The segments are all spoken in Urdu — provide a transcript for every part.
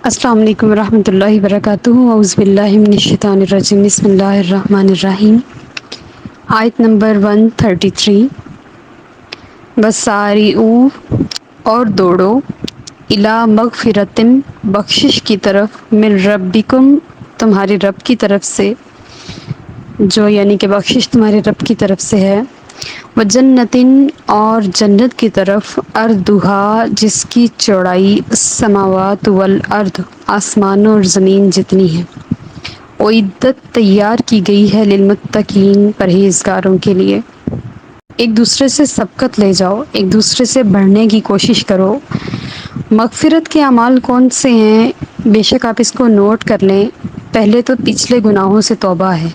السلام علیکم ورحمۃ اللہ وبرکاتہ، اعوذ باللہ من الشیطان الرجیم، بسم اللہ الرحمن الرحیم۔ آیت نمبر 133۔ وسارعوا، اور دوڑو، الی مغفرۃ، بخشش کی طرف، من ربکم، تمہارے رب کی طرف سے، جو یعنی کہ بخشش تمہارے رب کی طرف سے ہے، وجنت، اور جنت کی طرف، ارضھا، جس کی چوڑائی، السماوات والارض، آسمانوں اور زمین جتنی ہے، اعدت، تیار کی گئی ہے، للمتقین، پرہیزگاروں کے لیے۔ ایک دوسرے سے سبقت لے جاؤ، ایک دوسرے سے بڑھنے کی کوشش کرو۔ مغفرت کے اعمال کون سے ہیں؟ بے شک آپ اس کو نوٹ کر لیں۔ پہلے تو پچھلے گناہوں سے توبہ ہے،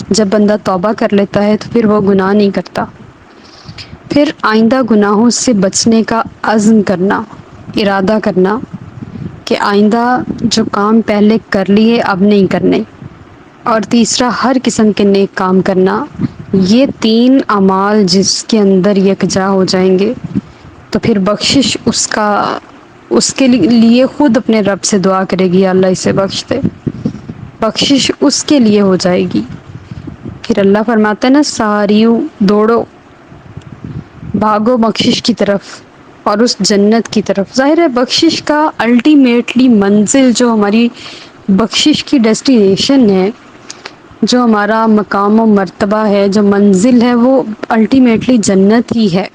جب بندہ توبہ کر لیتا ہے تو پھر وہ گناہ نہیں کرتا۔ پھر آئندہ گناہوں سے بچنے کا عزم کرنا، ارادہ کرنا کہ آئندہ جو کام پہلے کر لیے اب نہیں کرنے۔ اور تیسرا، ہر قسم کے نیک کام کرنا۔ یہ تین اعمال جس کے اندر یکجا ہو جائیں گے تو پھر بخشش اس کے لیے خود اپنے رب سے دعا کرے گی، اللہ اسے بخش دے، بخشش اس کے لیے ہو جائے گی۔ پھر اللہ فرماتا ہے نا، ساریو، دوڑو، بھاگو بخشش کی طرف اور اس جنت کی طرف۔ ظاہر ہے بخشش کا الٹیمیٹلی منزل، جو ہماری بخشش کی ڈیسٹینیشن ہے، جو ہمارا مقام و مرتبہ ہے، جو منزل ہے، وہ الٹیمیٹلی جنت ہی ہے۔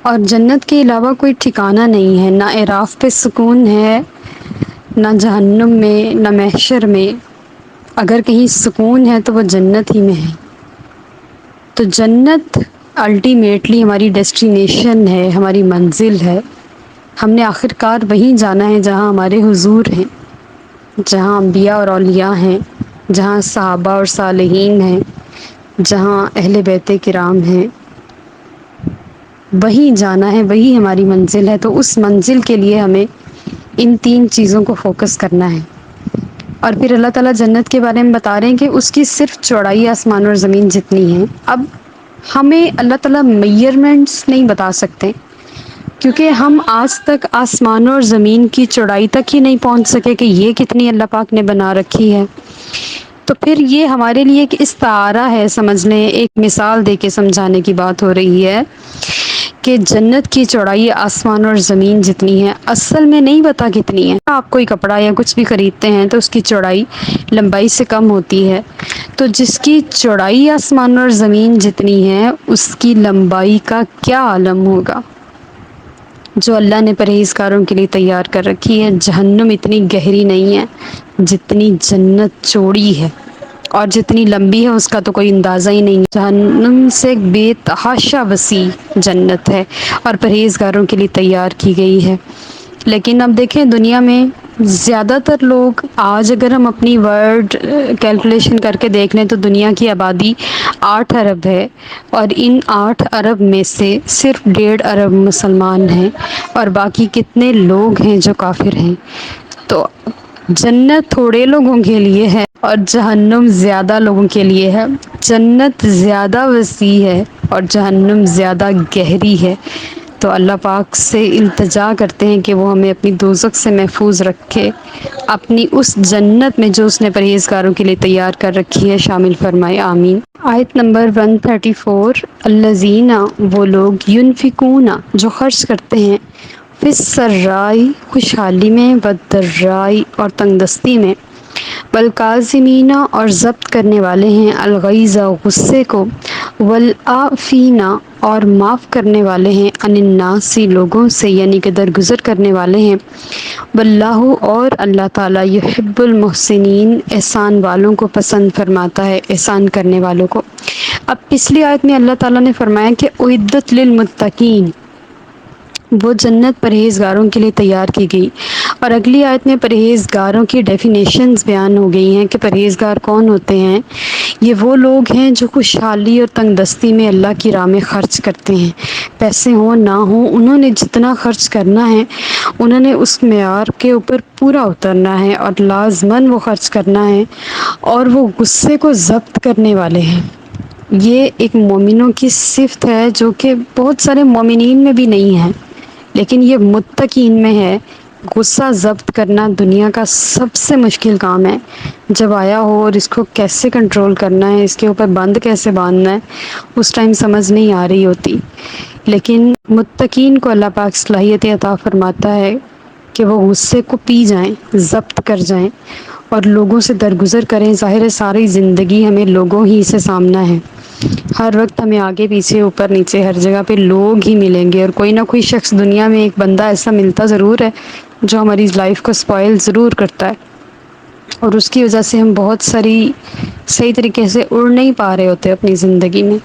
اور جنت کے علاوہ کوئی ٹھکانہ نہیں ہے، نہ اعراف پہ سکون ہے، نہ جہنم میں، نہ محشر میں۔ اگر کہیں سکون ہے تو وہ جنت ہی میں ہے۔ تو جنت الٹیمیٹلی ہماری ڈیسٹینیشن ہے، ہماری منزل ہے۔ ہم نے آخر کار وہیں جانا ہے جہاں ہمارے حضور ہیں، جہاں انبیاء اور اولیاء ہیں، جہاں صحابہ اور صالحین ہیں، جہاں اہل بیت کرام ہیں، وہیں جانا ہے، وہی ہماری منزل ہے۔ تو اس منزل کے لیے ہمیں ان تین چیزوں کو فوکس کرنا ہے۔ اور پھر اللہ تعالیٰ جنت کے بارے میں بتا رہے ہیں کہ اس کی صرف چوڑائی آسمان اور زمین جتنی ہے۔ اب ہمیں اللہ تعالیٰ میئرمنٹس نہیں بتا سکتے، کیونکہ ہم آج تک آسمان اور زمین کی چوڑائی تک ہی نہیں پہنچ سکے کہ یہ کتنی اللہ پاک نے بنا رکھی ہے۔ تو پھر یہ ہمارے لیے ایک استعارہ ہے، سمجھ لیں، ایک مثال دے کے سمجھانے کی بات ہو رہی ہے کہ جنت کی چوڑائی آسمان اور زمین جتنی ہے، اصل میں نہیں پتا کتنی ہے۔ آپ کوئی کپڑا یا کچھ بھی خریدتے ہیں تو اس کی چوڑائی لمبائی سے کم ہوتی ہے، تو جس کی چوڑائی آسمان اور زمین جتنی ہے اس کی لمبائی کا کیا عالم ہوگا، جو اللہ نے پرہیزگاروں کے لیے تیار کر رکھی ہے۔ جہنم اتنی گہری نہیں ہے جتنی جنت چوڑی ہے، اور جتنی لمبی ہے اس کا تو کوئی اندازہ ہی نہیں۔ جہنم سے بے تحاشا وسیع جنت ہے اور پرہیزگاروں کے لیے تیار کی گئی ہے۔ لیکن اب دیکھیں دنیا میں زیادہ تر لوگ، آج اگر ہم اپنی ورلڈ کیلکولیشن کر کے دیکھ لیں تو دنیا کی آبادی 8 ارب ہے، اور ان 8 ارب میں سے صرف 1.5 ارب مسلمان ہیں، اور باقی کتنے لوگ ہیں جو کافر ہیں۔ تو جنت تھوڑے لوگوں کے لیے ہے اور جہنم زیادہ لوگوں کے لیے ہے۔ جنت زیادہ وسیع ہے اور جہنم زیادہ گہری ہے۔ تو اللہ پاک سے التجا کرتے ہیں کہ وہ ہمیں اپنی دوزخ سے محفوظ رکھے، اپنی اس جنت میں جو اس نے پرہیزگاروں کے لیے تیار کر رکھی ہے شامل فرمائے، آمین۔ آیت نمبر 134۔ الذین، وہ لوگ، ینفقون، جو خرچ کرتے ہیں، فی السراء، خوشحالی میں، والضراء، اور تنگ دستی میں، والکاظمین، اور ضبط کرنے والے ہیں، الغیظ، غصے کو، والعافین، اور معاف کرنے والے ہیں، عن الناس، لوگوں سے، یعنی کہ درگزر کرنے والے ہیں، واللہ، اور اللہ تعالیٰ، یحب المحسنین، احسان والوں کو پسند فرماتا ہے، احسان کرنے والوں کو۔ اب پچھلی آیت میں اللہ تعالیٰ نے فرمایا کہ اعدت للمتقین، وہ جنت پرہیزگاروں کے لیے تیار کی گئی، اور اگلی آیت میں پرہیزگاروں کی ڈیفینیشنز بیان ہو گئی ہیں کہ پرہیزگار کون ہوتے ہیں۔ یہ وہ لوگ ہیں جو خوشحالی اور تنگ دستی میں اللہ کی راہ میں خرچ کرتے ہیں، پیسے ہوں نہ ہوں، انہوں نے جتنا خرچ کرنا ہے انہوں نے اس معیار کے اوپر پورا اترنا ہے، اور لازماً وہ خرچ کرنا ہے، اور وہ غصے کو ضبط کرنے والے ہیں۔ یہ ایک مومنوں کی صفت ہے جو کہ بہت سارے مومنین میں بھی نہیں ہے، لیکن یہ متقین میں ہے غصہ ضبط کرنا دنیا کا سب سے مشکل کام ہے، جب آیا ہو اور اس کو کیسے کنٹرول کرنا ہے، اس کے اوپر بند کیسے باندھنا ہے، اس ٹائم سمجھ نہیں آ رہی ہوتی۔ لیکن متقین کو اللہ پاک صلاحیت عطا فرماتا ہے کہ وہ غصے کو پی جائیں، ضبط کر جائیں اور لوگوں سے درگزر کریں۔ ظاہر ہے ساری زندگی ہمیں لوگوں ہی سے سامنا ہے، ہر وقت ہمیں آگے پیچھے اوپر نیچے ہر جگہ پہ لوگ ہی ملیں گے، اور کوئی نہ کوئی شخص دنیا میں ایک بندہ ایسا ملتا ضرور ہے جو ہماری لائف کو اسپوائل ضرور کرتا ہے، اور اس کی وجہ سے ہم بہت ساری صحیح طریقے سے اڑ نہیں پا رہے ہوتے اپنی زندگی میں۔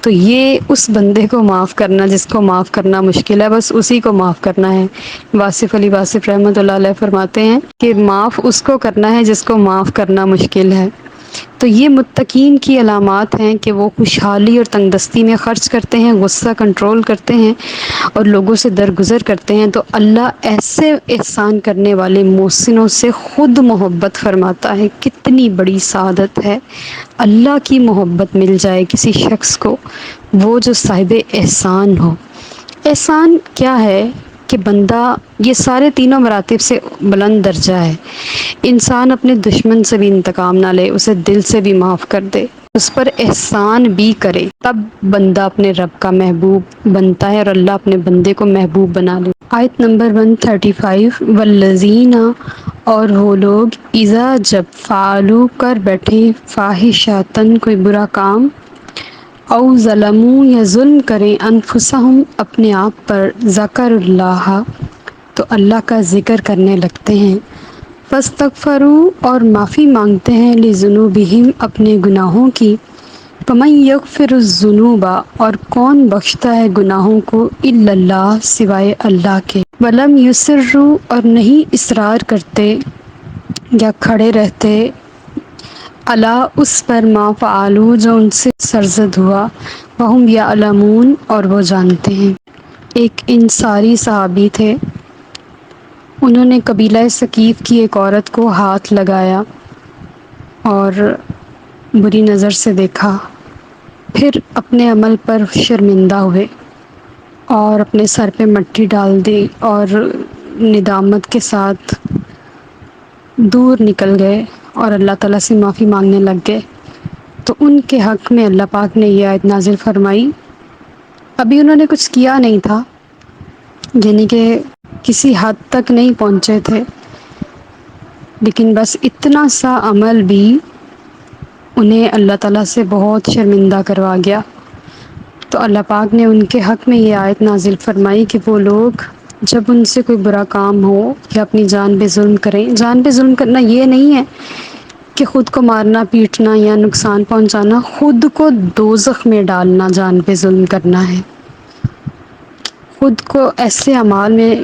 تو یہ اس بندے کو معاف کرنا جس کو معاف کرنا مشکل ہے، بس اسی کو معاف کرنا ہے۔ واصف علی واصف رحمۃ اللہ علیہ فرماتے ہیں کہ معاف اس کو کرنا ہے جس کو معاف کرنا مشکل ہے۔ تو یہ متقین کی علامات ہیں کہ وہ خوشحالی اور تنگدستی میں خرچ کرتے ہیں، غصہ کنٹرول کرتے ہیں اور لوگوں سے درگزر کرتے ہیں، تو اللہ ایسے احسان کرنے والے محسنوں سے خود محبت فرماتا ہے۔ کتنی بڑی سعادت ہے اللہ کی محبت مل جائے کسی شخص کو، وہ جو صاحب احسان ہو۔ احسان کیا ہے کہ بندہ یہ سارے تینوں مراتب سے بلند درجہ ہے۔ انسان اپنے دشمن سے بھی انتقام نہ لے، اسے دل سے بھی معاف کر دے، اس پر احسان بھی کرے، تب بندہ اپنے رب کا محبوب بنتا ہے اور اللہ اپنے بندے کو محبوب بنا لے۔ آیت نمبر 135، والذین، اور وہ لوگ، اذا جب، فعلوا کر بیٹھے، فاحشۃ کوئی برا کام، او ظلموا یا ظلم کریں، انفسہم اپنے آپ پر، ذکر اللہ تو اللہ کا ذکر کرنے لگتے ہیں، فاستغفروا اور معافی مانگتے ہیں، لذنوبہم اپنے گناہوں کی، فمن یغفر الذنوب اور کون بخشتا ہے گناہوں کو، الا اللہ سوائے اللہ کے، ولم یصروا اور نہیں اصرار کرتے یا کھڑے رہتے، علی اس پر، ما فعلوا جو ان سے سرزد ہوا، وہم یعلمون اور وہ جانتے ہیں۔ ایک انصاری صحابی تھے، انہوں نے قبیلہ ثقیف کی ایک عورت کو ہاتھ لگایا اور بری نظر سے دیکھا، پھر اپنے عمل پر شرمندہ ہوئے اور اپنے سر پہ مٹی ڈال دی اور ندامت کے ساتھ دور نکل گئے اور اللہ تعالیٰ سے معافی مانگنے لگ گئے۔ تو ان کے حق میں اللہ پاک نے یہ آیت نازل فرمائی۔ ابھی انہوں نے کچھ کیا نہیں تھا، یعنی کہ کسی حد تک نہیں پہنچے تھے، لیکن بس اتنا سا عمل بھی انہیں اللہ تعالیٰ سے بہت شرمندہ کروا گیا۔ تو اللہ پاک نے ان کے حق میں یہ آیت نازل فرمائی کہ وہ لوگ جب ان سے کوئی برا کام ہو یا اپنی جان پہ ظلم کریں، جان پہ ظلم کرنا یہ نہیں ہے کہ خود کو مارنا پیٹنا یا نقصان پہنچانا، خود کو دوزخ میں ڈالنا جان پہ ظلم کرنا ہے، خود کو ایسے اعمال میں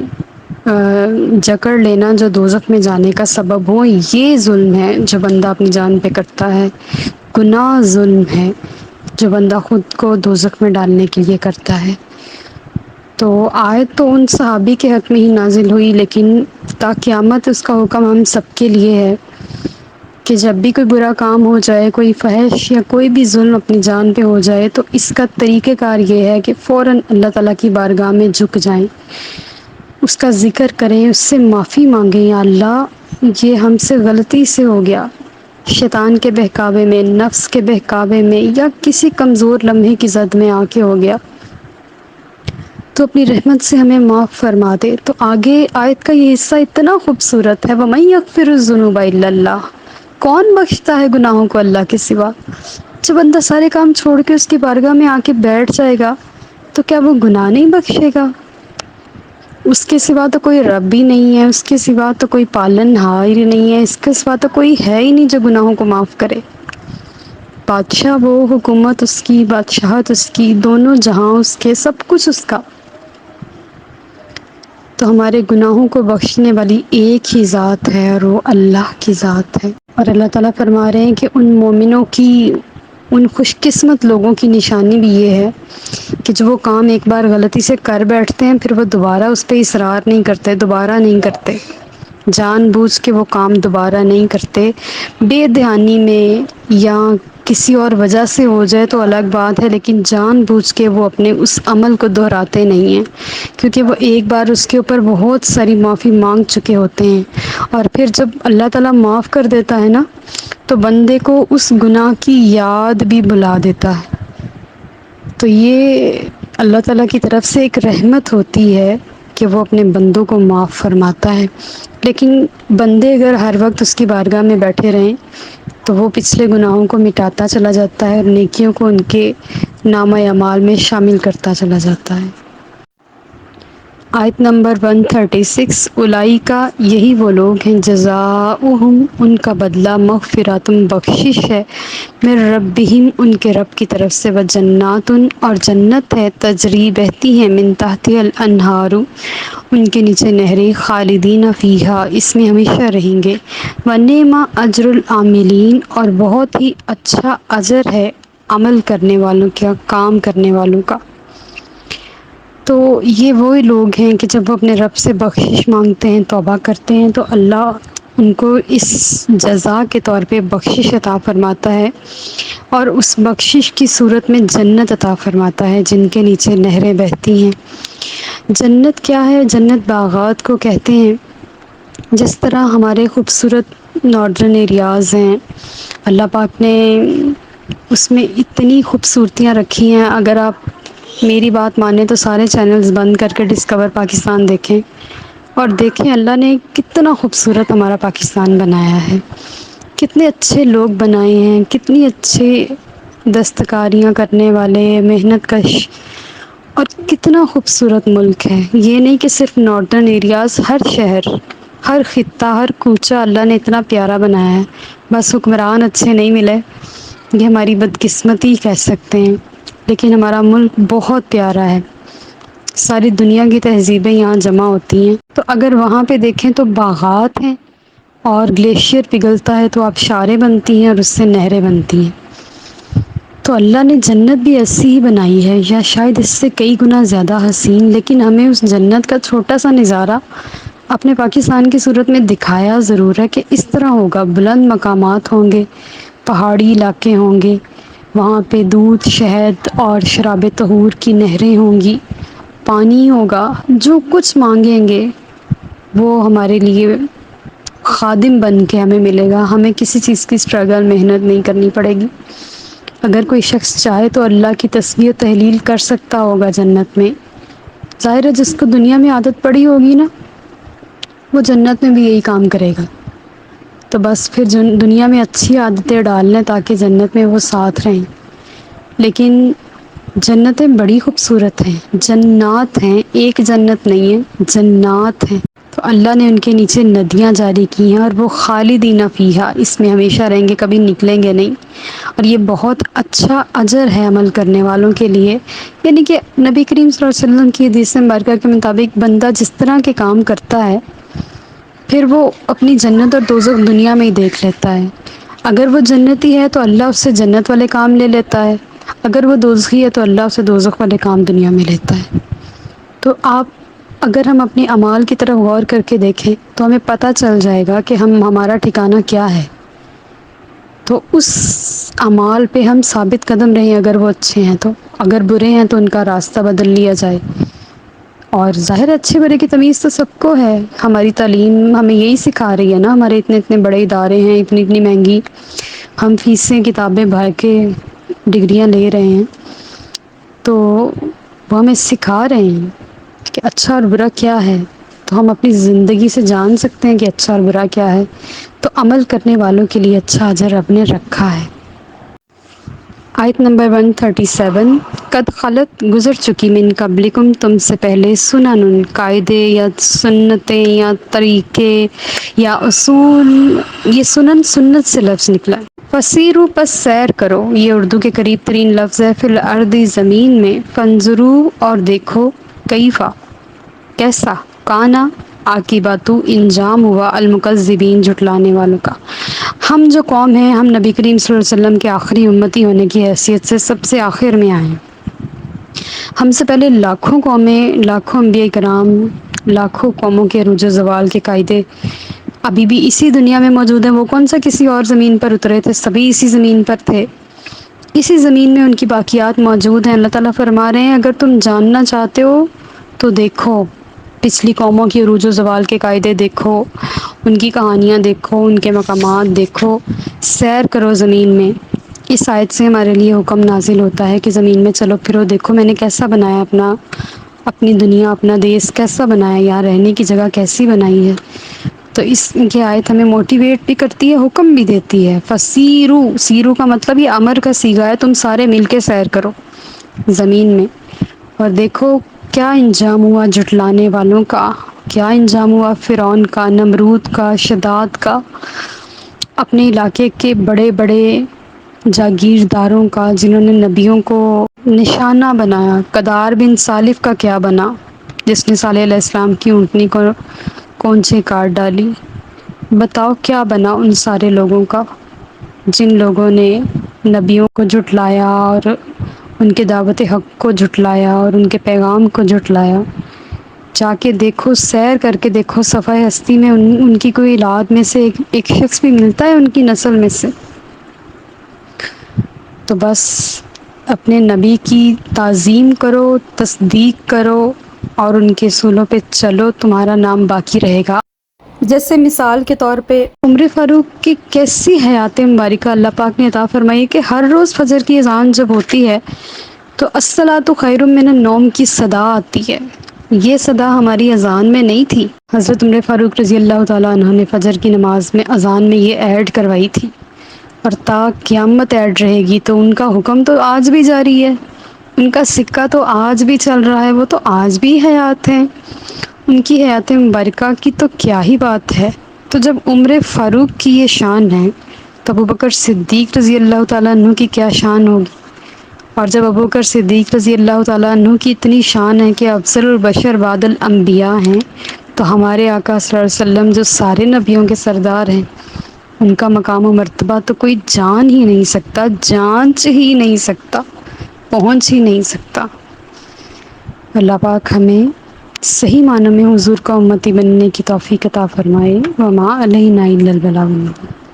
جکڑ لینا جو دوزخ میں جانے کا سبب ہو، یہ ظلم ہے جو بندہ اپنی جان پہ کرتا ہے، گناہ ظلم ہے جو بندہ خود کو دوزخ میں ڈالنے کے لیے کرتا ہے۔ تو آیت تو ان صحابی کے حق میں ہی نازل ہوئی، لیکن تا قیامت اس کا حکم ہم سب کے لیے ہے کہ جب بھی کوئی برا کام ہو جائے، کوئی فحش یا کوئی بھی ظلم اپنی جان پہ ہو جائے، تو اس کا طریقہ کار یہ ہے کہ فوراً اللہ تعالیٰ کی بارگاہ میں جھک جائیں، اس کا ذکر کریں، اس سے معافی مانگیں، یا اللہ یہ ہم سے غلطی سے ہو گیا، شیطان کے بہکاوے میں، نفس کے بہکاوے میں، یا کسی کمزور لمحے کی زد میں آ کے ہو گیا، تو اپنی رحمت سے ہمیں معاف فرما دے۔ تو آگے آیت کا یہ حصہ اتنا خوبصورت ہے، وَمَن يَغْفِرُ الذُّنُوبَ إِلَّا اللَّهُ، کون بخشتا ہے گناہوں کو اللہ کے سوا؟ جب بندہ سارے کام چھوڑ کے اس کی بارگاہ میں آ کے بیٹھ جائے گا تو کیا وہ گناہ نہیں بخشے گا؟ اس کے سوا تو کوئی رب ہی نہیں ہے، اس کے سوا تو کوئی پالن ہار ہی نہیں ہے، اس کے سوا تو کوئی ہے ہی نہیں جو گناہوں کو معاف کرے۔ بادشاہ وہ، حکومت اس کی، بادشاہت اس کی، دونوں جہاں اس کے، سب کچھ اس کا۔ تو ہمارے گناہوں کو بخشنے والی ایک ہی ذات ہے اور وہ اللہ کی ذات ہے۔ اور اللہ تعالیٰ فرما رہے ہیں کہ ان مومنوں کی، ان خوش قسمت لوگوں کی نشانی بھی یہ ہے کہ جو وہ کام ایک بار غلطی سے کر بیٹھتے ہیں، پھر وہ دوبارہ اس پہ اصرار نہیں کرتے، دوبارہ نہیں کرتے، جان بوجھ کے وہ کام دوبارہ نہیں کرتے، بے دھیانی میں یا کسی اور وجہ سے ہو جائے تو الگ بات ہے، لیکن جان بوجھ کے وہ اپنے اس عمل کو دہراتے نہیں ہیں، کیونکہ وہ ایک بار اس کے اوپر بہت ساری معافی مانگ چکے ہوتے ہیں، اور پھر جب اللہ تعالی معاف کر دیتا ہے نا تو بندے کو اس گناہ کی یاد بھی بلا دیتا ہے۔ تو یہ اللہ تعالی کی طرف سے ایک رحمت ہوتی ہے کہ وہ اپنے بندوں کو معاف فرماتا ہے، لیکن بندے اگر ہر وقت اس کی بارگاہ میں بیٹھے رہیں تو وہ پچھلے گناہوں کو مٹاتا چلا جاتا ہے اور نیکیوں کو ان کے نامہ اعمال میں شامل کرتا چلا جاتا ہے۔ آیت نمبر 136، اولئک، یہی وہ لوگ ہیں، جزاؤہم، ان کا بدلہ، مغفرۃ، بخشش ہے، من ربہم، ان کے رب کی طرف سے، وجنات، اور جنت ہے، تجری، بہتی ہیں، من تحتہا الانہار، ان کے نیچے نہریں، خالدین فیہا، اس میں ہمیشہ رہیں گے، ونعم اجر العاملین، اور بہت ہی اچھا اجر ہے عمل کرنے والوں کا، کام کرنے والوں کا۔ تو یہ وہی لوگ ہیں کہ جب وہ اپنے رب سے بخشش مانگتے ہیں، توبہ کرتے ہیں، تو اللہ ان کو اس جزا کے طور پہ بخشش عطا فرماتا ہے، اور اس بخشش کی صورت میں جنت عطا فرماتا ہے جن کے نیچے نہریں بہتی ہیں۔ جنت کیا ہے؟ جنت باغات کو کہتے ہیں۔ جس طرح ہمارے خوبصورت نارڈرن ایریاز ہیں، اللہ پاک نے اس میں اتنی خوبصورتیاں رکھی ہیں، اگر آپ میری بات مانیں تو سارے چینلز بند کر کے ڈسکور پاکستان دیکھیں، اور دیکھیں اللہ نے کتنا خوبصورت ہمارا پاکستان بنایا ہے، کتنے اچھے لوگ بنائے ہیں، کتنی اچھے دستکاریاں کرنے والے، محنت کش، اور کتنا خوبصورت ملک ہے۔ یہ نہیں کہ صرف نارڈرن ایریاز، ہر شہر، ہر خطہ، ہر کوچہ اللہ نے اتنا پیارا بنایا ہے، بس حکمران اچھے نہیں ملے، یہ ہماری بدقسمتی کہہ سکتے ہیں، لیکن ہمارا ملک بہت پیارا ہے، ساری دنیا کی تہذیبیں یہاں جمع ہوتی ہیں۔ تو اگر وہاں پہ دیکھیں تو باغات ہیں، اور گلیشیئر پگھلتا ہے تو آبشاریں بنتی ہیں اور اس سے نہریں بنتی ہیں۔ تو اللہ نے جنت بھی ایسی ہی بنائی ہے، یا شاید اس سے کئی گنا زیادہ حسین، لیکن ہمیں اس جنت کا چھوٹا سا نظارہ اپنے پاکستان کی صورت میں دکھایا ضرور ہے کہ اس طرح ہوگا، بلند مقامات ہوں گے، پہاڑی علاقے ہوں گے، وہاں پہ دودھ، شہد اور شراب طہور کی نہریں ہوں گی، پانی ہوگا، جو کچھ مانگیں گے وہ ہمارے لیے خادم بن کے ہمیں ملے گا، ہمیں کسی چیز کی اسٹرگل، محنت نہیں کرنی پڑے گی۔ اگر کوئی شخص چاہے تو اللہ کی تسبیح و تحلیل کر سکتا ہوگا جنت میں، ظاہر ہے جس کو دنیا میں عادت پڑی ہوگی نا وہ جنت میں بھی یہی کام کرے گا، تو بس پھر دنیا میں اچھی عادتیں ڈال لیں تاکہ جنت میں وہ ساتھ رہیں۔ لیکن جنتیں بڑی خوبصورت ہیں، جنات ہیں، ایک جنت نہیں ہے، جنات ہیں، تو اللہ نے ان کے نیچے ندیاں جاری کی ہیں، اور وہ خالدین فیہا، اس میں ہمیشہ رہیں گے، کبھی نکلیں گے نہیں، اور یہ بہت اچھا اجر ہے عمل کرنے والوں کے لیے۔ یعنی کہ نبی کریم صلی اللہ علیہ وسلم کی حدیث مبارکہ کے مطابق بندہ جس طرح کے کام کرتا ہے پھر وہ اپنی جنت اور دوزخ دنیا میں ہی دیکھ لیتا ہے۔ اگر وہ جنتی ہے تو اللہ اس سے جنت والے کام لے لیتا ہے، اگر وہ دوزخی ہے تو اللہ اسے دوزخ والے کام دنیا میں لیتا ہے۔ تو اگر ہم اپنے اعمال کی طرف غور کر کے دیکھیں تو ہمیں پتہ چل جائے گا کہ ہمارا ٹھکانہ کیا ہے، تو اس اعمال پہ ہم ثابت قدم رہیں، اگر وہ اچھے ہیں تو، اگر برے ہیں تو ان کا راستہ بدل لیا جائے۔ اور ظاہر اچھے برے کی تمیز تو سب کو ہے، ہماری تعلیم ہمیں یہی سکھا رہی ہے نا، ہمارے اتنے اتنے بڑے ادارے ہیں، اتنی اتنی مہنگی ہم فیسیں کتابیں بھر کے ڈگریاں لے رہے ہیں، تو وہ ہمیں سکھا رہے ہیں کہ اچھا اور برا کیا ہے، تو ہم اپنی زندگی سے جان سکتے ہیں کہ اچھا اور برا کیا ہے۔ تو عمل کرنے والوں کے لیے اچھا اجر رب نے رکھا ہے۔ آیت نمبر 137، قد خلت، گزر چکی، من قبلکم، تم سے پہلے، سنن، قاعدے یا سنتیں یا طریقے یا اصول، یہ سنن سنت سے لفظ نکلا ہے۔ فسیرو، پس سیر کرو، یہ اردو کے قریب ترین لفظ ہے، فی الارض، زمین میں، فانظرو، اور دیکھو، کیفا، کیسا، کانا، عاقبۃ، انجام ہوا، المکذبین، جھٹلانے والوں کا۔ ہم جو قوم ہیں، ہم نبی کریم صلی اللہ علیہ وسلم کے آخری امتی ہونے کی حیثیت سے سب سے آخر میں آئے ہیں۔ ہم سے پہلے لاکھوں قومیں، لاکھوں انبیاء کرام، لاکھوں قوموں کے عروج و زوال کے قاعدے ابھی بھی اسی دنیا میں موجود ہیں۔ وہ کون سا کسی اور زمین پر اترے تھے، سبھی اسی زمین پر تھے۔ اسی زمین میں ان کی باقیات موجود ہیں۔ اللہ تعالیٰ فرما رہے ہیں اگر تم جاننا چاہتے ہو تو دیکھو، پچھلی قوموں کی عروج و زوال کے قاعدے دیکھو، ان کی کہانیاں دیکھو، ان کے مقامات دیکھو، سیر کرو زمین میں۔ اس آیت سے ہمارے لیے حکم نازل ہوتا ہے کہ زمین میں چلو پھرو، دیکھو میں نے کیسا بنایا اپنی دنیا، اپنا دیس کیسا بنایا، یہاں رہنے کی جگہ کیسی بنائی ہے۔ تو اس کی آیت ہمیں موٹیویٹ بھی کرتی ہے، حکم بھی دیتی ہے۔ فسیرو، سیرو کا مطلب یہ امر کا صیغہ ہے، تم سارے مل کے سیر کرو زمین میں، اور دیکھو کیا انجام ہوا جھٹلانے والوں کا، کیا انجام ہوا فرعون کا، نمرود کا، شداد کا، اپنے علاقے کے بڑے بڑے جاگیرداروں کا جنہوں نے نبیوں کو نشانہ بنایا۔ قدار بن سالف کا کیا بنا، جس نے صالح علیہ السلام کی اونٹنی کو کونچے کاٹ ڈالی۔ بتاؤ کیا بنا ان سارے لوگوں کا جن لوگوں نے نبیوں کو جھٹلایا اور ان کے دعوت حق کو جھٹلایا اور ان کے پیغام کو جھٹلایا۔ جا کے دیکھو، سیر کر کے دیکھو صفحہ ہستی میں ان کی کوئی اولاد میں سے ایک شخص بھی ملتا ہے ان کی نسل میں سے؟ تو بس اپنے نبی کی تعظیم کرو، تصدیق کرو اور ان کے اصولوں پہ چلو، تمہارا نام باقی رہے گا۔ جیسے مثال کے طور پہ عمر فاروق کی کیسی حیات مبارکہ اللہ پاک نے عطا فرمائی کہ ہر روز فجر کی اذان جب ہوتی ہے تو الصلاۃ خیر من النوم کی صدا آتی ہے۔ یہ صدا ہماری اذان میں نہیں تھی، حضرت عمر فاروق رضی اللہ تعالیٰ عنہ نے فجر کی نماز میں اذان میں یہ ایڈ کروائی تھی، اور تا قیامت ایڈ رہے گی۔ تو ان کا حکم تو آج بھی جاری ہے، ان کا سکہ تو آج بھی چل رہا ہے، وہ تو آج بھی حیات ہیں۔ ان کی حیات مبارکہ کی تو کیا ہی بات ہے۔ تو جب عمر فاروق کی یہ شان ہے تو ابوبکر صدیق رضی اللہ تعالیٰ عنہ کی کیا شان ہوگی؟ اور جب ابوبکر صدیق رضی اللہ تعالیٰ عنہ کی اتنی شان ہے کہ افضل البشر بعد الانبیاء ہیں، تو ہمارے آقا صلی اللہ علیہ وسلم جو سارے نبیوں کے سردار ہیں، ان کا مقام و مرتبہ تو کوئی جان ہی نہیں سکتا، جانچ ہی نہیں سکتا، پہنچ ہی نہیں سکتا۔ اللہ پاک ہمیں صحیح معنوں میں حضور کا امتی بننے کی توفیق عطا فرمائے۔ وما علینا الا البلاغ المبین۔